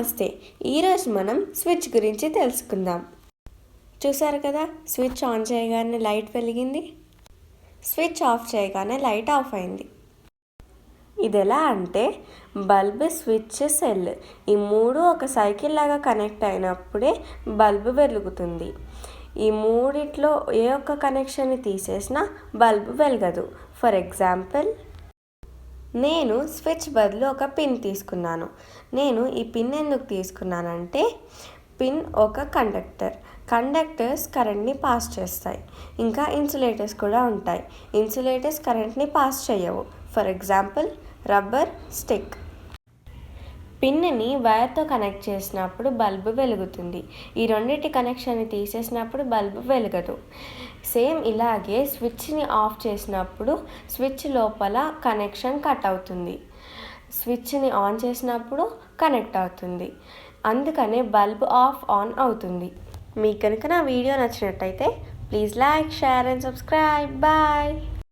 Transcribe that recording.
నమస్తే. ఈరోజు మనం స్విచ్ గురించి తెలుసుకుందాం. చూసారు కదా, స్విచ్ ఆన్ చేయగానే లైట్ వెలిగింది, స్విచ్ ఆఫ్ చేయగానే లైట్ ఆఫ్ అయింది. ఇది ఎలా అంటే బల్బ్, స్విచ్, సెల్ ఈ మూడు ఒక సైకిల్ లాగా కనెక్ట్ అయినప్పుడే బల్బ్ వెలుగుతుంది. ఈ మూడిట్లో ఏ ఒక్క కనెక్షన్ని తీసేసినా బల్బ్ వెలగదు. ఫర్ ఎగ్జాంపుల్, నేను స్విచ్ బదులు ఒక పిన్ తీసుకున్నాను. నేను ఈ పిన్ ఎందుకు తీసుకున్నానంటే పిన్ ఒక కండక్టర్స్ కరెంట్ని పాస్ చేస్తాయి. ఇంకా ఇన్సులేటర్స్ కూడా ఉంటాయి. ఇన్సులేటర్స్ కరెంట్ని పాస్ చేయవు. For example, rubber, stick. పిన్ని వైర్తో కనెక్ట్ చేసినప్పుడు బల్బు వెలుగుతుంది. ఈ రెండింటి కనెక్షన్ని తీసేసినప్పుడు బల్బు వెలగదు. సేమ్ ఇలాగే స్విచ్ని ఆఫ్ చేసినప్పుడు స్విచ్ లోపల కనెక్షన్ కట్ అవుతుంది. స్విచ్ని ఆన్ చేసినప్పుడు కనెక్ట్ అవుతుంది. అందుకనే బల్బ్ ఆఫ్ ఆన్ అవుతుంది. మీకు కనుక నా వీడియో నచ్చినట్టయితే please like, share and subscribe. Bye.